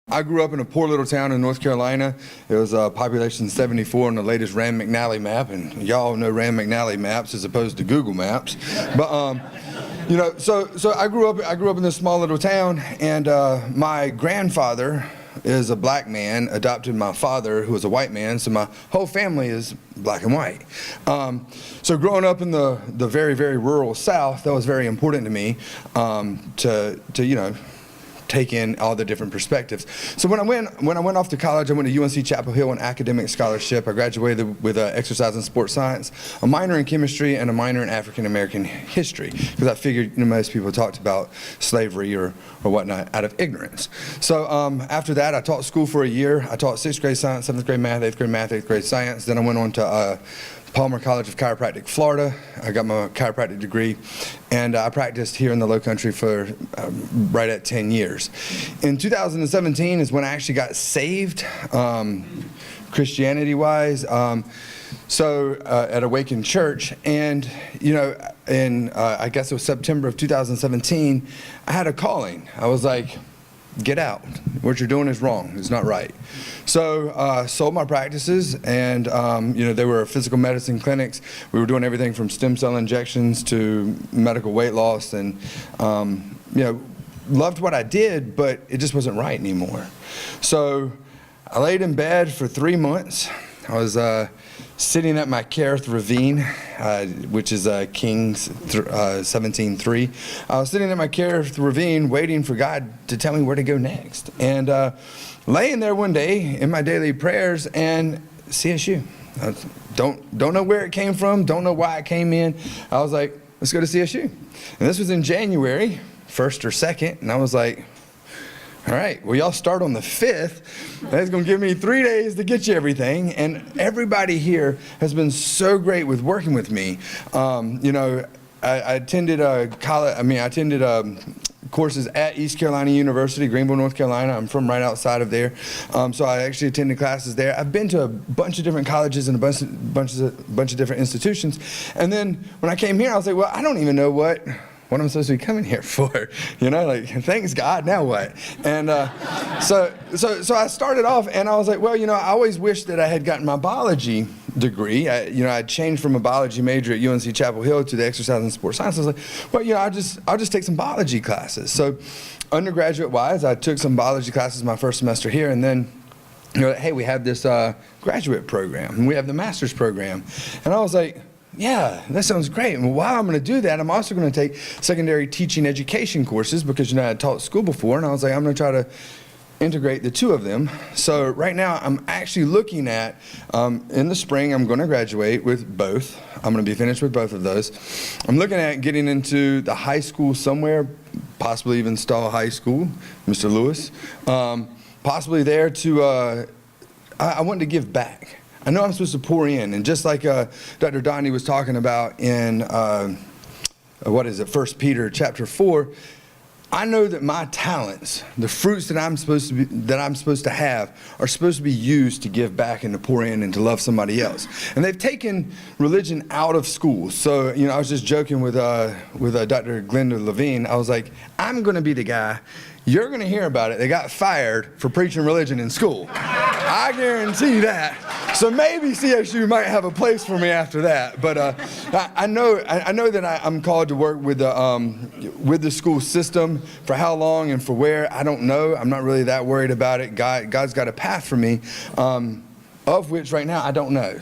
I grew up in a poor little town in North Carolina. It was population 74 on the latest Rand McNally map, and y'all know Rand McNally maps as opposed to Google Maps. But so I grew up in this small little town, and my grandfather is a black man, adopted my father, who was a white man, so my whole family is black and white. So growing up in the very, very rural South, that was very important to me to take in all the different perspectives. So when I went off to college, I went to UNC Chapel Hill on academic scholarship. I graduated with exercise and sports science, a minor in chemistry, and a minor in African American history, because I figured most people talked about slavery or whatnot out of ignorance. So after that, I taught school for a year. I taught 6th grade science, 7th grade math, 8th grade science. Then I went on to Palmer College of Chiropractic, Florida. I got my chiropractic degree, and I practiced here in the Low Country for right at 10 years. In 2017 is when I actually got saved, Christianity-wise. At Awakened Church, and in I guess it was September of 2017, I had a calling. I was like, get out. What you're doing is wrong. It's not right. So sold my practices, and they were physical medicine clinics. We were doing everything from stem cell injections to medical weight loss, and loved what I did, but it just wasn't right anymore. So I laid in bed for 3 months. I was sitting at my Kerith Ravine, which is Kings 17:3. I was sitting at my Kerith Ravine waiting for God to tell me where to go next. And laying there one day in my daily prayers, and CSU. I don't know where it came from, don't know why it came in. I was like, let's go to CSU. And this was in January, 1st or 2nd, and I was like, all right, well, y'all start on the 5th. That's going to give me 3 days to get you everything. And everybody here has been so great with working with me. I attended courses at East Carolina University, Greenville, North Carolina. I'm from right outside of there. So I actually attended classes there. I've been to a bunch of different colleges and a bunch of different institutions. And then when I came here, I was like, well, I don't even know what I'm supposed to be coming here for, thanks God, now what? And so I started off, and I was like, well, I always wished that I had gotten my biology degree. I changed from a biology major at UNC Chapel Hill to the exercise and sports science. I was like, well, I'll just take some biology classes. So undergraduate-wise, I took some biology classes my first semester here, and then hey, we have this graduate program, and we have the master's program. And I was like, yeah, that sounds great. And while I'm going to do that, I'm also going to take secondary teaching education courses because, I had taught school before, and I was like, I'm going to try to integrate the two of them. So right now, I'm actually looking at, in the spring, I'm going to graduate with both. I'm going to be finished with both of those. I'm looking at getting into the high school somewhere, possibly even Stahl High School, Mr. Lewis. Possibly there to, I want to give back. I know I'm supposed to pour in, and just like Dr. Donnie was talking about in, 1 Peter chapter 4, I know that my talents, the fruits that I'm supposed to have, are supposed to be used to give back and to pour in and to love somebody else. And they've taken religion out of school. So, I was just joking with Dr. Glenda Levine. I was like, I'm going to be the guy. You're going to hear about it. They got fired for preaching religion in school. I guarantee that. So maybe CSU might have a place for me after that. But I know that I'm called to work with the school system. For how long and for where, I don't know. I'm not really that worried about it. God's got a path for me. Of which right now I don't know.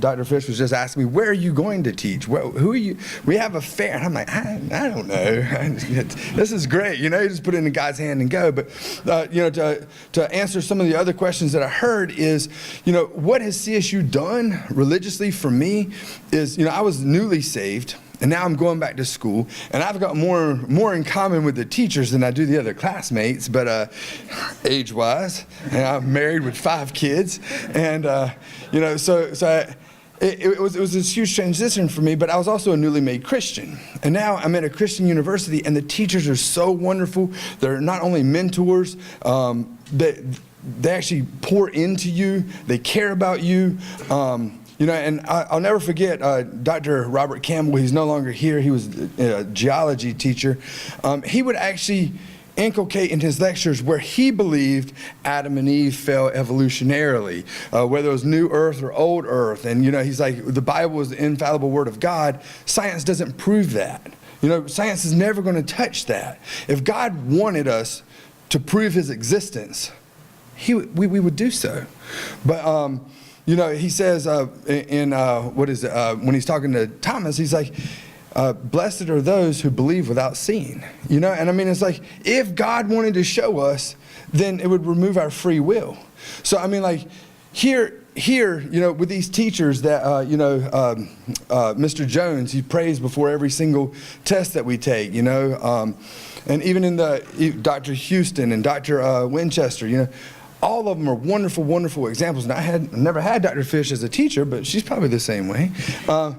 Dr. Fish was just asking me, where are you going to teach? Who are you? We have a fair. And I'm like, I don't know. This is great. You just put it in God's hand and go. But, to answer some of the other questions that I heard is, what has CSU done religiously for me is, I was newly saved. And now I'm going back to school, and I've got more in common with the teachers than I do the other classmates, but age-wise, and I'm married with 5 kids, and it was this huge transition for me. But I was also a newly made Christian, and now I'm at a Christian university, and the teachers are so wonderful. They're not only mentors, they actually pour into you. They care about you. And I'll never forget Dr. Robert Campbell. He's no longer here. He was a geology teacher. He would actually inculcate in his lectures where he believed Adam and Eve fell evolutionarily, whether it was new earth or old earth. And, he's like, the Bible is the infallible word of God. Science doesn't prove that. Science is never going to touch that. If God wanted us to prove his existence, we would do so. But, he says when he's talking to Thomas, he's like, blessed are those who believe without seeing. And I mean, it's like, if God wanted to show us, then it would remove our free will. So, I mean, like, here, with these teachers that, Mr. Jones, he prays before every single test that we take, and even in Dr. Houston and Dr. Winchester, all of them are wonderful, wonderful examples. And I've never had Dr. Fish as a teacher, but she's probably the same way. But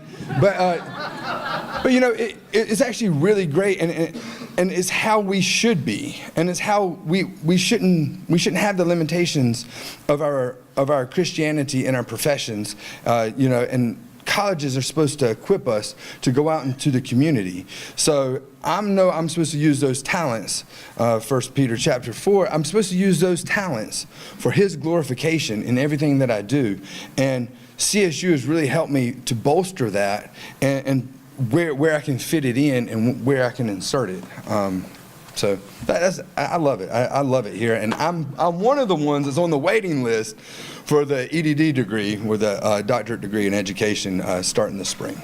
it's actually really great, and it's how we should be, and it's how we shouldn't have the limitations of our Christianity and our professions, and colleges are supposed to equip us to go out into the community. So I'm supposed to use those talents, 1 Peter chapter 4, I'm supposed to use those talents for his glorification in everything that I do. And CSU has really helped me to bolster that and where I can fit it in and where I can insert it. So I love it. I love it here, and I'm one of the ones that's on the waiting list for the EDD degree, or the doctorate degree in education, starting this spring.